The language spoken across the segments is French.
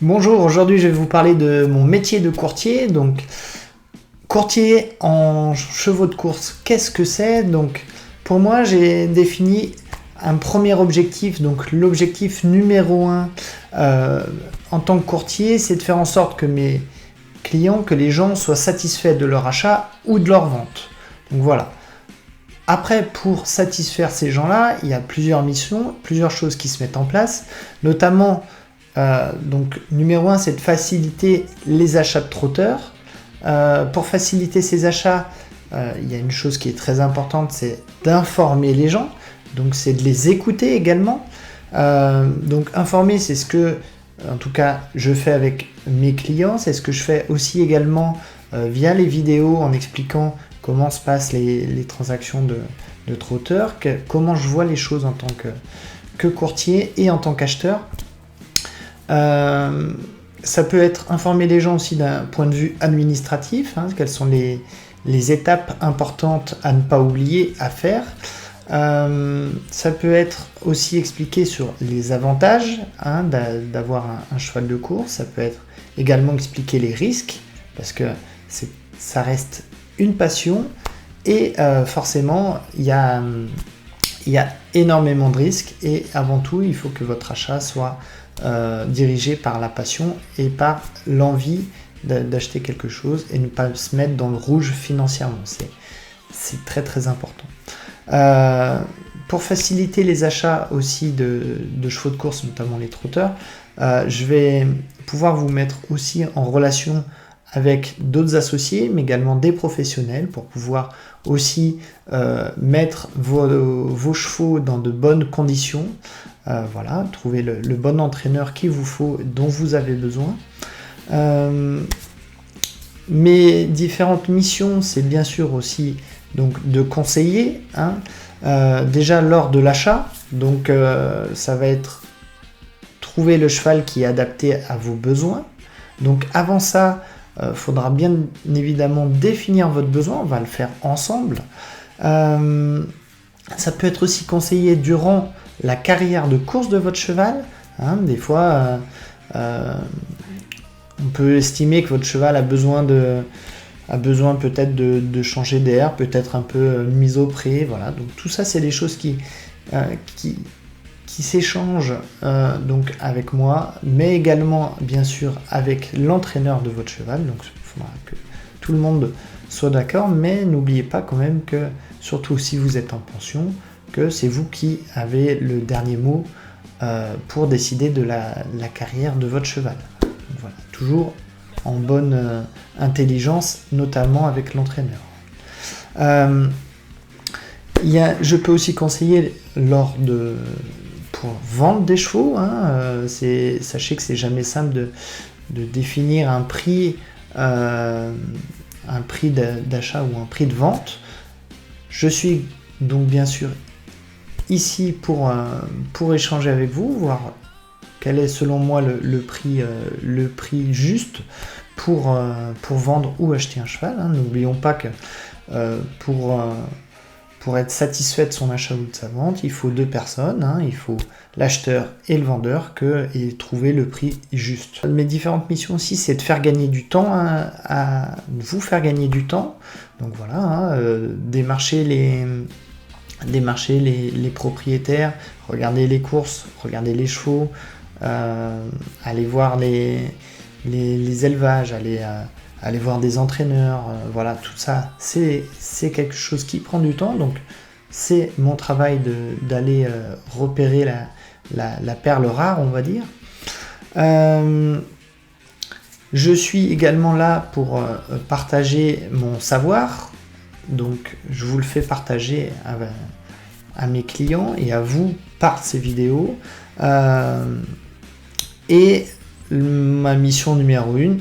Bonjour, aujourd'hui je vais vous parler de mon métier de courtier. Donc, courtier en chevaux de course, qu'est-ce que c'est? Donc, pour moi, j'ai défini un premier objectif. Donc, l'objectif numéro 1 en tant que courtier, c'est de faire en sorte que mes clients, que les gens soient satisfaits de leur achat ou de leur vente. Donc voilà. Après, pour satisfaire ces gens-là, il y a plusieurs missions, plusieurs choses qui se mettent en place, notamment donc numéro 1, c'est de faciliter les achats de trotteurs. Pour faciliter ces achats, il y a une chose qui est très importante, c'est d'informer les gens, donc c'est de les écouter également. Donc informer, c'est ce que, en tout cas, je fais avec mes clients, c'est ce que je fais aussi également via les vidéos en expliquant comment se passent les transactions de trotteurs, comment je vois les choses en tant que courtier et en tant qu'acheteur. Ça peut être informer les gens aussi d'un point de vue administratif, quelles sont les étapes importantes à ne pas oublier à faire. Ça peut être aussi expliquer sur les avantages d'avoir un cheval de course. Ça peut être également expliquer les risques, parce que ça reste une passion et forcément il y a énormément de risques, et avant tout il faut que votre achat soit dirigé par la passion et par l'envie d'acheter quelque chose et ne pas se mettre dans le rouge financièrement. C'est très très important. Pour faciliter les achats aussi de chevaux de course, notamment les trotteurs, je vais pouvoir vous mettre aussi en relation avec d'autres associés, mais également des professionnels, pour pouvoir aussi mettre vos chevaux dans de bonnes conditions. Voilà, trouver le bon entraîneur qu'il vous faut, dont vous avez besoin. Mes différentes missions, c'est bien sûr aussi donc de conseiller, déjà lors de l'achat. Donc ça va être trouver le cheval qui est adapté à vos besoins. Donc avant ça, faudra bien évidemment définir votre besoin, on va le faire ensemble. Ça peut être aussi conseillé durant la carrière de course de votre cheval. Des fois, on peut estimer que votre cheval a besoin peut-être de changer d'air, peut-être un peu une mise au pré. Voilà. Donc tout ça, c'est des choses qui s'échangent donc avec moi, mais également bien sûr avec l'entraîneur de votre cheval. Donc il faudra que tout le monde soit d'accord, mais n'oubliez pas quand même que, surtout si vous êtes en pension, que c'est vous qui avez le dernier mot pour décider de la carrière de votre cheval. Donc voilà, toujours en bonne intelligence, notamment avec l'entraîneur. Je peux aussi conseiller pour vendre des chevaux. Sachez que c'est jamais simple de définir un prix d'achat ou un prix de vente. Je suis donc bien sûr ici pour échanger avec vous, voir quel est selon moi le prix juste pour vendre ou acheter un cheval. N'oublions pas que pour être satisfait de son achat ou de sa vente, il faut deux personnes, il faut l'acheteur et le vendeur, et trouver le prix juste. Mes différentes missions aussi, c'est de faire gagner du temps, à vous faire gagner du temps. Donc voilà, démarcher les propriétaires, regarder les courses, regarder les chevaux, aller voir les élevages, aller voir des entraîneurs, voilà, tout ça, c'est quelque chose qui prend du temps. Donc c'est mon travail d'aller repérer la perle rare, on va dire. Je suis également là pour partager mon savoir, donc je vous le fais partager à mes clients et à vous par ces vidéos. Et ma mission numéro 1,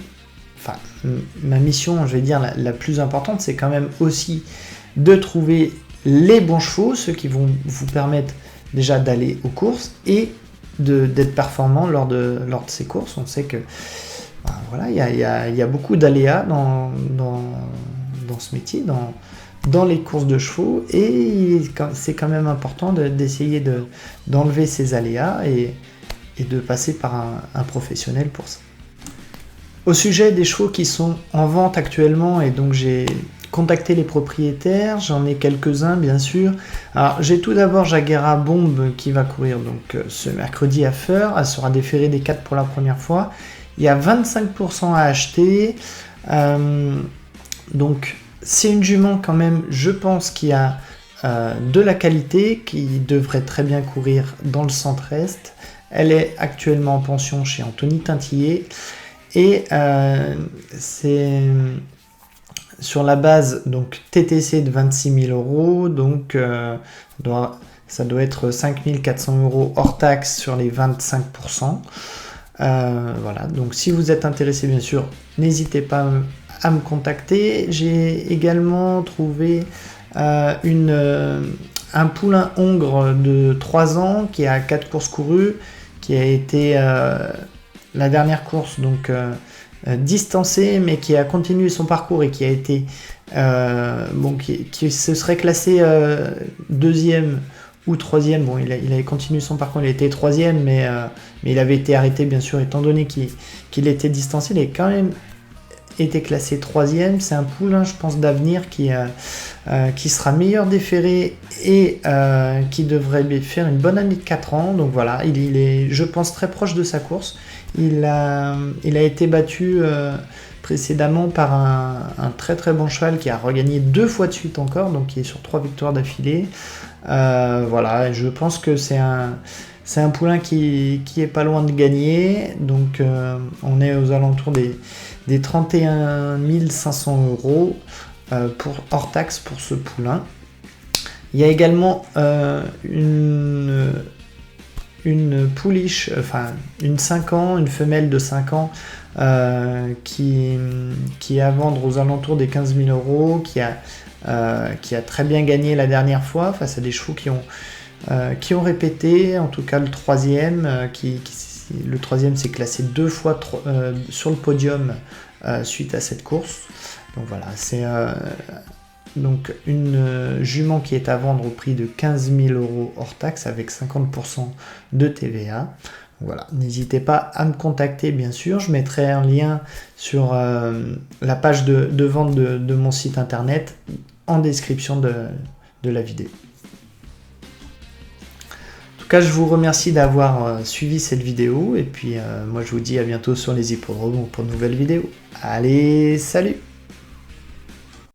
ma mission, je vais dire la plus importante, c'est quand même aussi de trouver les bons chevaux, ceux qui vont vous permettre déjà d'aller aux courses et d'être performant lors de ces courses. On sait que voilà, il y a beaucoup d'aléas dans ce métier, dans les courses de chevaux, et c'est quand même important d'essayer d'enlever ces aléas et de passer par un professionnel pour ça. Au sujet des chevaux qui sont en vente actuellement, et donc j'ai contacté les propriétaires, j'en ai quelques-uns bien sûr. Alors j'ai tout d'abord Jaguera Bombe qui va courir donc ce mercredi à Feur, elle sera déférée des 4 pour la première fois. Il y a 25% à acheter, donc c'est une jument quand même, je pense qu'il y a de la qualité, qui devrait très bien courir dans le centre-est. Elle est actuellement en pension chez Anthony Tintillet. Et c'est sur la base donc TTC de 26 000 €, donc ça doit être 5 400 € hors taxe sur les 25%. Voilà, donc si vous êtes intéressé, bien sûr, n'hésitez pas à me contacter. J'ai également trouvé un poulain hongre de 3 ans qui a 4 courses courues, qui a été la dernière course donc distancé, mais qui a continué son parcours et qui a été qui se serait classé deuxième ou troisième. Bon, il avait continué son parcours, il était troisième, mais il avait été arrêté bien sûr étant donné qu'il était distancé. Il a quand même été classé troisième. C'est un poulain, je pense, d'avenir qui sera meilleur déféré et qui devrait faire une bonne année de 4 ans. Donc voilà, il est, je pense, très proche de sa course. Il a été battu précédemment par un très très bon cheval qui a regagné 2 fois de suite encore, donc qui est sur 3 victoires d'affilée. Voilà, je pense que c'est un poulain qui est pas loin de gagner, donc on est aux alentours des 31 500 € pour hors taxe pour ce poulain. Il y a également une pouliche, enfin une 5 ans, une femelle de 5 ans qui est à vendre aux alentours des 15 000 €, qui a très bien gagné la dernière fois face à des chevaux qui ont répété, en tout cas le troisième, le troisième s'est classé 2 fois sur le podium suite à cette course. Donc voilà, c'est donc une jument qui est à vendre au prix de 15 000 € hors taxe avec 50% de TVA. Voilà, n'hésitez pas à me contacter bien sûr, je mettrai un lien sur la page de vente de mon site internet en description de la vidéo. En tout cas, je vous remercie d'avoir suivi cette vidéo et puis moi je vous dis à bientôt sur les hippodromes pour de nouvelles vidéos. Allez, salut!